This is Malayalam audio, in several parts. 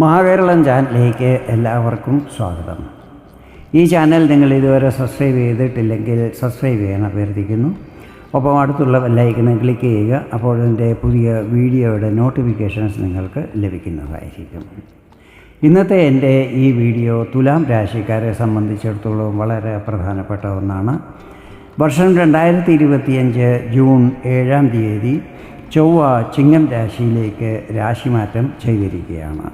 മഹാകേരളം ചാനലിലേക്ക് എല്ലാവർക്കും സ്വാഗതം. ഈ ചാനൽ നിങ്ങൾ ഇതുവരെ സബ്സ്ക്രൈബ് ചെയ്തിട്ടില്ലെങ്കിൽ സബ്സ്ക്രൈബ് ചെയ്യാൻ അഭ്യർത്ഥിക്കുന്നു. ഒപ്പം അടുത്തുള്ള ബെല്ലൈക്കൺ ക്ലിക്ക് ചെയ്യുക. അപ്പോൾ ഇതിൻ്റെ പുതിയ വീഡിയോയുടെ നോട്ടിഫിക്കേഷൻസ് നിങ്ങൾക്ക് ലഭിക്കുന്നതായിരിക്കും. ഇന്നത്തെ എൻ്റെ ഈ വീഡിയോ തുലാം രാശിക്കാരെ സംബന്ധിച്ചിടത്തോളം വളരെ പ്രധാനപ്പെട്ട ഒന്നാണ്. വർഷം 2025 ജൂൺ 7 ചൊവ്വ ചിങ്ങം രാശിയിലേക്ക് രാശിമാറ്റം ചെയ്തിരിക്കുകയാണ്.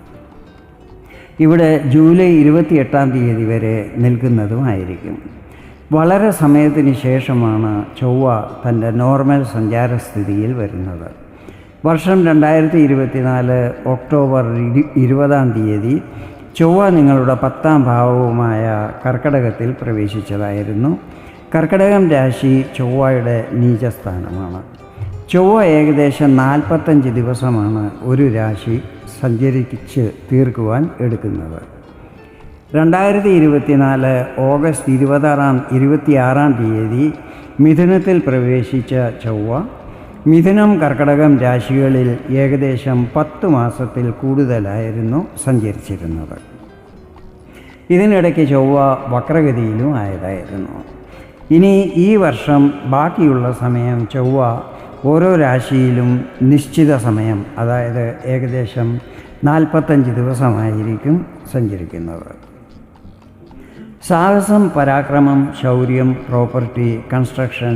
ഇവിടെ ജൂലൈ 28 വരെ നിൽക്കുന്നതുമായിരിക്കും. വളരെ സമയത്തിന് ശേഷമാണ് ചൊവ്വ തൻ്റെ നോർമൽ സഞ്ചാരസ്ഥിതിയിൽ വരുന്നത്. വർഷം 2024 ഒക്ടോബർ 20 ചൊവ്വ നിങ്ങളുടെ 10ാം ഭാവവുമായ കർക്കടകത്തിൽ പ്രവേശിച്ചതായിരുന്നു. കർക്കടകം രാശി ചൊവ്വയുടെ നീചസ്ഥാനമാണ്. ചൊവ്വ ഏകദേശം 45 ദിവസമാണ് ഒരു രാശി സഞ്ചരിച്ച് തീർക്കുവാൻ എടുക്കുന്നത്. 2024 ഓഗസ്റ്റ് 26 മിഥുനത്തിൽ പ്രവേശിച്ച ചൊവ്വ മിഥുനം കർക്കടകം രാശികളിൽ ഏകദേശം 10 മാസത്തിൽ കൂടുതലായിരുന്നു സഞ്ചരിച്ചിരുന്നത്. ഇതിനിടയ്ക്ക് ചൊവ്വ വക്രഗതിയിലും ആയതായിരുന്നു. ഇനി ഈ വർഷം ബാക്കിയുള്ള സമയം ചൊവ്വ ഓരോ രാശിയിലും നിശ്ചിത സമയം, അതായത് ഏകദേശം 45 ദിവസമായിരിക്കും സഞ്ചരിക്കുന്നത്. സാഹസം, പരാക്രമം, ശൗര്യം, പ്രോപ്പർട്ടി, കൺസ്ട്രക്ഷൻ,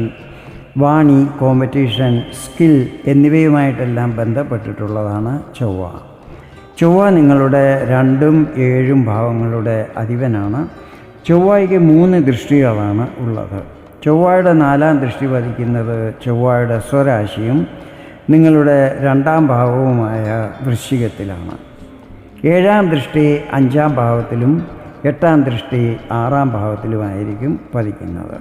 വാണി, കോമ്പറ്റീഷൻ, സ്കിൽ എന്നിവയുമായിട്ടെല്ലാം ബന്ധപ്പെട്ടിട്ടുള്ളതാണ് ചൊവ്വ. ചൊവ്വ നിങ്ങളുടെ 2ഉം 7ഉം ഭാവങ്ങളുടെ അധിപനാണ്. ചൊവ്വയ്ക്ക് 3 ദൃഷ്ടികളാണ് ഉള്ളത്. ചൊവ്വയുടെ 4ാം ദൃഷ്ടി പതിക്കുന്നത് ചൊവ്വയുടെ സ്വരാശിയും നിങ്ങളുടെ 2ാം ഭാവവുമായ വൃശ്ചികത്തിലാണ്. 7ാം ദൃഷ്ടി 5ാം ഭാവത്തിലും 8ാം ദൃഷ്ടി 6ാം ഭാവത്തിലുമായിരിക്കും പതിക്കുന്നത്.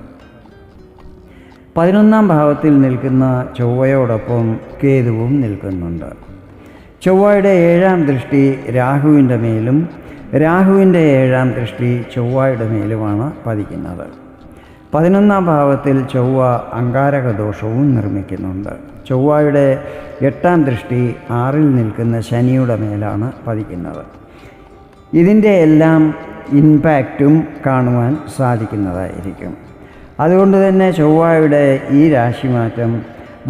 11ാം ഭാവത്തിൽ നിൽക്കുന്ന ചൊവ്വയോടൊപ്പം കേതുവും നിൽക്കുന്നുണ്ട്. ചൊവ്വയുടെ 7ാം ദൃഷ്ടി രാഹുവിൻ്റെ മേലും രാഹുവിൻ്റെ 7ാം ദൃഷ്ടി ചൊവ്വയുടെ മേലുമാണ് പതിക്കുന്നത്. 11ാം ഭാവത്തിൽ ചൊവ്വ അംഗാരക ദോഷവും നിർമ്മിക്കുന്നുണ്ട്. ചൊവ്വയുടെ 8ാം ദൃഷ്ടി 6ൽ നിൽക്കുന്ന ശനിയുടെ മേലാണ് പതിക്കുന്നത്. ഇതിൻ്റെ എല്ലാം ഇമ്പാക്റ്റും കാണുവാൻ സാധിക്കുന്നതായിരിക്കും. അതുകൊണ്ട് തന്നെ ചൊവ്വയുടെ ഈ രാശിമാറ്റം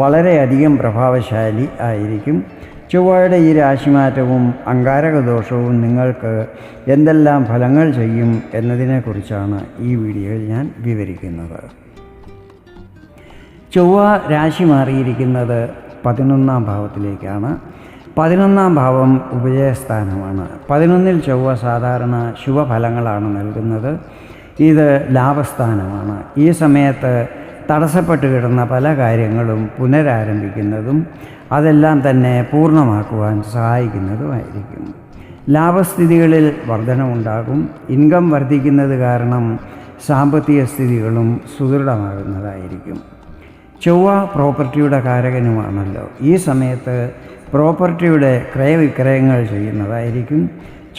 വളരെയധികം പ്രഭാവശാലി ആയിരിക്കും. ചൊവ്വയുടെ ഈ രാശിമാറ്റവും അംഗാരക ദോഷവും നിങ്ങൾക്ക് എന്തെല്ലാം ഫലങ്ങൾ ചെയ്യും എന്നതിനെക്കുറിച്ചാണ് ഈ വീഡിയോയിൽ ഞാൻ വിവരിക്കുന്നത്. ചൊവ്വ രാശി മാറിയിരിക്കുന്നത് 11ാം ഭാവത്തിലേക്കാണ്. 11ാം ഭാവം ഉപജയസ്ഥാനമാണ്. 11ൽ ചൊവ്വ സാധാരണ ശുഭഫലങ്ങളാണ് നൽകുന്നത്. ഇത് ലാഭസ്ഥാനമാണ്. ഈ സമയത്ത് തടസ്സപ്പെട്ട് കിടന്ന പല കാര്യങ്ങളും പുനരാരംഭിക്കുന്നതും അതെല്ലാം തന്നെ പൂർണ്ണമാക്കുവാൻ സഹായിക്കുന്നതുമായിരിക്കും. ലാഭസ്ഥിതികളിൽ വർധനവുണ്ടാകും. ഇൻകം വർദ്ധിക്കുന്നത് കാരണം സാമ്പത്തിക സ്ഥിതികളും സുദൃഢമാകുന്നതായിരിക്കും. ചൊവ്വ പ്രോപ്പർട്ടിയുടെ കാരകനുമാണല്ലോ. ഈ സമയത്ത് പ്രോപ്പർട്ടിയുടെ ക്രയവിക്രയങ്ങൾ ചെയ്യുന്നതായിരിക്കും.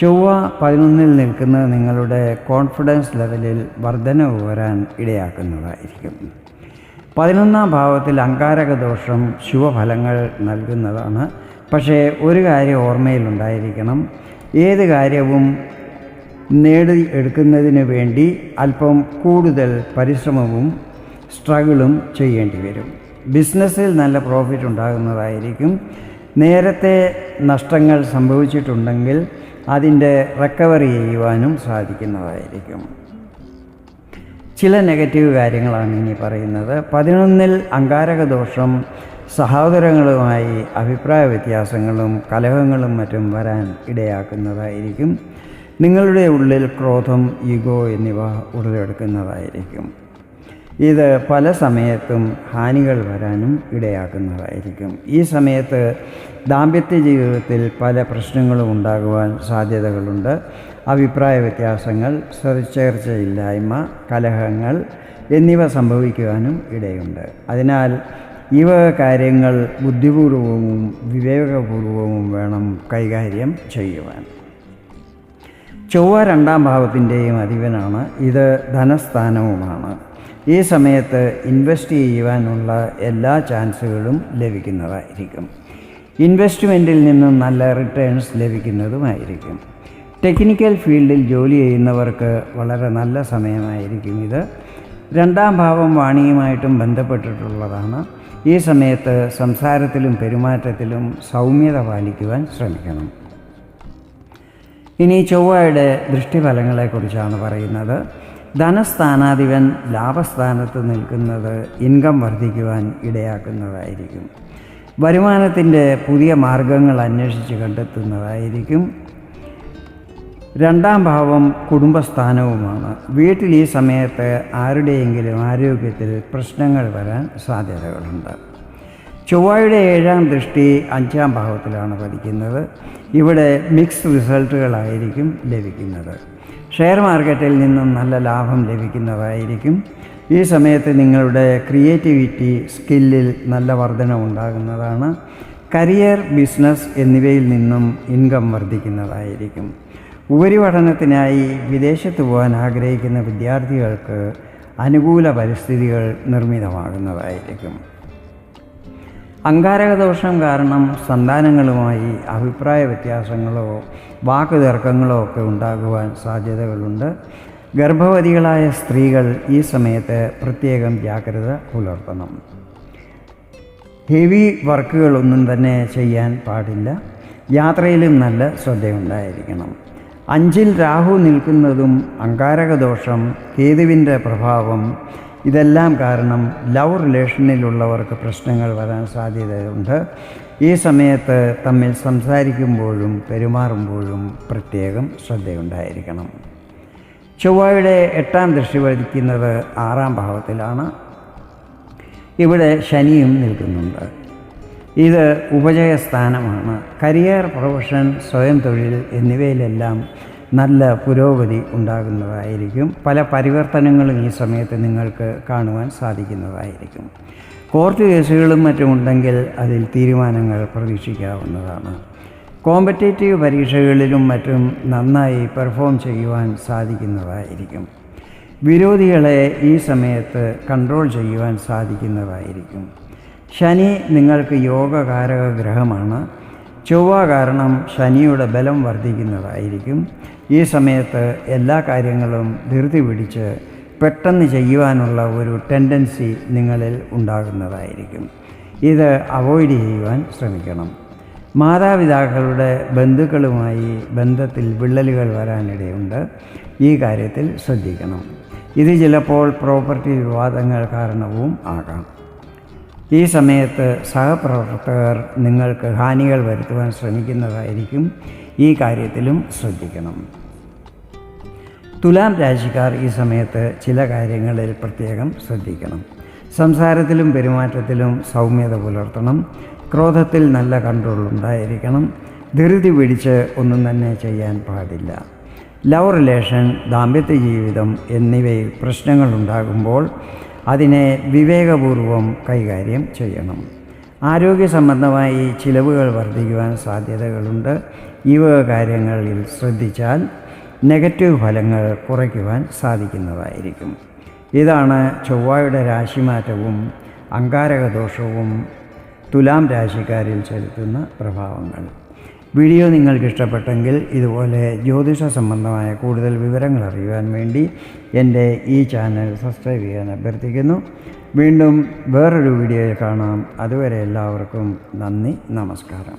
ചൊവ്വ 11ൽ നിൽക്കുന്നത് നിങ്ങളുടെ കോൺഫിഡൻസ് ലെവലിൽ വർധനവ് വരാൻ ഇടയാക്കുന്നതായിരിക്കും. 11ാം ഭാവത്തിൽ അംഗാരക ദോഷം ശുഭഫലങ്ങൾ നൽകുന്നതാണ്. പക്ഷേ ഒരു കാര്യം ഓർമ്മയിലുണ്ടായിരിക്കണം, ഏത് കാര്യവും നേടിയെടുക്കുന്നതിന് വേണ്ടി അല്പം കൂടുതൽ പരിശ്രമവും സ്ട്രഗിളും ചെയ്യേണ്ടി വരും. ബിസിനസ്സിൽ നല്ല പ്രോഫിറ്റ് ഉണ്ടാകുന്നതായിരിക്കും. നേരത്തെ നഷ്ടങ്ങൾ സംഭവിച്ചിട്ടുണ്ടെങ്കിൽ അതിൻ്റെ റിക്കവറി ചെയ്യുവാനും സാധിക്കുന്നതായിരിക്കും. ചില നെഗറ്റീവ് കാര്യങ്ങളാണ് ഇനി പറയുന്നത്. 11ൽ അംഗാരക ദോഷം സഹോദരങ്ങളുമായി അഭിപ്രായ വ്യത്യാസങ്ങളും കലഹങ്ങളും മറ്റും വരാൻ ഇടയാക്കുന്നതായിരിക്കും. നിങ്ങളുടെ ഉള്ളിൽ ക്രോധം, ഈഗോ എന്നിവ ഉടലെടുക്കുന്നതായിരിക്കും. ഇത് പല സമയത്തും ഹാനികൾ വരാനും ഇടയാക്കുന്നതായിരിക്കും. ഈ സമയത്ത് ദാമ്പത്യ ജീവിതത്തിൽ പല പ്രശ്നങ്ങളും ഉണ്ടാകുവാൻ സാധ്യതകളുണ്ട്. അഭിപ്രായ വ്യത്യാസങ്ങൾ, സ്വരച്ചേർച്ചയില്ലായ്മ, കലഹങ്ങൾ എന്നിവ സംഭവിക്കുവാനും ഇടയുണ്ട്. അതിനാൽ ഇവ കാര്യങ്ങൾ ബുദ്ധിപൂർവവും വിവേകപൂർവവും വേണം കൈകാര്യം ചെയ്യുവാൻ. ചൊവ്വ 2ാം ഭാവത്തിൻ്റെയും അധിപനാണ്. ഇത് ധനസ്ഥാനവുമാണ്. ഈ സമയത്ത് ഇൻവെസ്റ്റ് ചെയ്യുവാനുള്ള എല്ലാ ചാൻസുകളും ലഭിക്കുന്നതായിരിക്കും. ഇൻവെസ്റ്റ്മെൻറ്റിൽ നിന്നും നല്ല റിട്ടേൺസ് ലഭിക്കുന്നതുമായിരിക്കും. ടെക്നിക്കൽ ഫീൽഡിൽ ജോലി ചെയ്യുന്നവർക്ക് വളരെ നല്ല സമയമായിരിക്കും ഇത്. 2ാം ഭാവം വാണിയുമായിട്ടും ബന്ധപ്പെട്ടിട്ടുള്ളതാണ്. ഈ സമയത്ത് സംസാരത്തിലും പെരുമാറ്റത്തിലും സൗമ്യത പാലിക്കുവാൻ ശ്രമിക്കണം. ഇനി ചൊവ്വയുടെ ദൃഷ്ടിഫലങ്ങളെക്കുറിച്ചാണ് പറയുന്നത്. ധനസ്ഥാനാധിപൻ ലാഭസ്ഥാനത്ത് നിൽക്കുന്നത് ഇൻകം വർദ്ധിക്കുവാൻ ഇടയാക്കുന്നതായിരിക്കും. വരുമാനത്തിൻ്റെ പുതിയ മാർഗങ്ങൾ അന്വേഷിച്ച് കണ്ടെത്തുന്നതായിരിക്കും. 2ാം ഭാവം കുടുംബസ്ഥാനവുമാണ്. വീട്ടിൽ ഈ സമയത്ത് ആരുടെയെങ്കിലും ആരോഗ്യത്തിൽ പ്രശ്നങ്ങൾ വരാൻ സാധ്യതകളുണ്ട്. ചൊവ്വയുടെ 7ാം ദൃഷ്ടി 5ാം ഭാവത്തിലാണ് പതിക്കുന്നത്. ഇവിടെ മിക്സ്ഡ് റിസൾട്ടുകളായിരിക്കും ലഭിക്കുന്നത്. ഷെയർ മാർക്കറ്റിൽ നിന്നും നല്ല ലാഭം ലഭിക്കുന്നതായിരിക്കും. ഈ സമയത്ത് നിങ്ങളുടെ ക്രിയേറ്റിവിറ്റി സ്കില്ലിൽ നല്ല വർധനവുണ്ടാകുന്നതാണ്. കരിയർ, ബിസിനസ് എന്നിവയിൽ നിന്നും ഇൻകം വർദ്ധിക്കുന്നതായിരിക്കും. ഉപരിപഠനത്തിനായി വിദേശത്ത് പോകാൻ ആഗ്രഹിക്കുന്ന വിദ്യാർത്ഥികൾക്ക് അനുകൂല പരിസ്ഥിതികൾ നിർമ്മിതമാകുന്നതായിരിക്കും. അംഗാരകദോഷം കാരണം സന്താനങ്ങളുമായി അഭിപ്രായ വ്യത്യാസങ്ങളോ വാക്കുതർക്കങ്ങളോ ഒക്കെ ഉണ്ടാകുവാൻ സാധ്യതകളുണ്ട്. ഗർഭവതികളായ സ്ത്രീകൾ ഈ സമയത്ത് പ്രത്യേകം ജാഗ്രത പുലർത്തണം. ഹെവി വർക്കുകളൊന്നും തന്നെ ചെയ്യാൻ പാടില്ല. യാത്രയിലും നല്ല ശ്രദ്ധയുണ്ടായിരിക്കണം. 5ൽ രാഹു നിൽക്കുന്നതും അംഗാരകദോഷം, കേതുവിൻ്റെ പ്രഭാവം, ഇതെല്ലാം കാരണം ലവ് റിലേഷനിലുള്ളവർക്ക് പ്രശ്നങ്ങൾ വരാൻ സാധ്യതയുണ്ട്. ഈ സമയത്ത് തമ്മിൽ സംസാരിക്കുമ്പോഴും പെരുമാറുമ്പോഴും പ്രത്യേകം ശ്രദ്ധയുണ്ടായിരിക്കണം. ചൊവ്വയുടെ 8ാം ദൃഷ്ടി പതിക്കുന്നത് 6ാം ഭാവത്തിലാണ്. ഇവിടെ ശനിയും നിൽക്കുന്നുണ്ട്. ഇത് ഉപജയസ്ഥാനമാണ്. കരിയർ, പ്രൊഫഷൻ, സ്വയം തൊഴിൽ എന്നിവയിലെല്ലാം നല്ല പുരോഗതി ഉണ്ടാകുന്നതായിരിക്കും. പല പരിവർത്തനങ്ങളും ഈ സമയത്ത് നിങ്ങൾക്ക് കാണുവാൻ സാധിക്കുന്നതായിരിക്കും. കോർട്ട് കേസുകളും മറ്റുമുണ്ടെങ്കിൽ അതിൽ തീരുമാനങ്ങൾ പ്രതീക്ഷിക്കാവുന്നതാണ്. കോമ്പറ്റേറ്റീവ് പരീക്ഷകളിലും മറ്റും നന്നായി പെർഫോം ചെയ്യുവാൻ സാധിക്കുന്നതായിരിക്കും. വിരോധികളെ ഈ സമയത്ത് കൺട്രോൾ ചെയ്യുവാൻ സാധിക്കുന്നതായിരിക്കും. ശനി നിങ്ങൾക്ക് യോഗകാരക ഗ്രഹമാണ്. ചൊവ്വ കാരണം ശനിയുടെ ബലം വർദ്ധിക്കുന്നതായിരിക്കും. ഈ സമയത്ത് എല്ലാ കാര്യങ്ങളും ധൃതി പിടിച്ച് പെട്ടെന്ന് ചെയ്യുവാനുള്ള ഒരു ടെൻഡൻസി നിങ്ങളിൽ ഉണ്ടാകുന്നതായിരിക്കും. ഇത് അവോയ്ഡ് ചെയ്യുവാൻ ശ്രമിക്കണം. മാതാപിതാക്കളുടെ ബന്ധുക്കളുമായി ബന്ധത്തിൽ വിള്ളലുകൾ വരാനിടയുണ്ട്. ഈ കാര്യത്തിൽ ശ്രദ്ധിക്കണം. ഇത് ചിലപ്പോൾ പ്രോപ്പർട്ടി വിവാദങ്ങൾ കാരണവും ആകാം. ഈ സമയത്ത് സഹപ്രവർത്തകർ നിങ്ങൾക്ക് ഹാനികൾ വരുത്തുവാൻ ശ്രമിക്കുന്നതായിരിക്കും. ഈ കാര്യത്തിലും ശ്രദ്ധിക്കണം. തുലാം രാശിക്കാർ ഈ സമയത്ത് ചില കാര്യങ്ങളിൽ പ്രത്യേകം ശ്രദ്ധിക്കണം. സംസാരത്തിലും പെരുമാറ്റത്തിലും സൗമ്യത പുലർത്തണം. ക്രോധത്തിൽ നല്ല കൺട്രോൾ ഉണ്ടായിരിക്കണം. ധൃതി പിടിച്ച് ഒന്നും തന്നെ ചെയ്യാൻ പാടില്ല. ലവ് റിലേഷൻ, ദാമ്പത്യ ജീവിതം എന്നിവയിൽ പ്രശ്നങ്ങളുണ്ടാകുമ്പോൾ അതിനെ വിവേകപൂർവം കൈകാര്യം ചെയ്യണം. ആരോഗ്യ സംബന്ധമായി ചിലവുകൾ വർദ്ധിക്കുവാൻ സാധ്യതകളുണ്ട്. ഈ കാര്യങ്ങളിൽ ശ്രദ്ധിച്ചാൽ നെഗറ്റീവ് ഫലങ്ങൾ കുറയ്ക്കുവാൻ സാധിക്കുന്നതായിരിക്കും. ഇതാണ് ചൊവ്വയുടെ രാശിമാറ്റവും അംഗാരകദോഷവും തുലാം രാശിക്കാരിൽ ചെലുത്തുന്ന പ്രഭാവങ്ങൾ. വീഡിയോ നിങ്ങൾക്ക് ഇഷ്ടപ്പെട്ടെങ്കിൽ ഇതുപോലെ ജ്യോതിഷ സംബന്ധമായ കൂടുതൽ വിവരങ്ങൾ അറിയുവാൻ വേണ്ടി എൻ്റെ ഈ ചാനൽ സബ്സ്ക്രൈബ് ചെയ്യാൻ അഭ്യർത്ഥിക്കുന്നു. വീണ്ടും വേറൊരു വീഡിയോയിൽ കാണാം. അതുവരെ എല്ലാവർക്കും നന്ദി, നമസ്കാരം.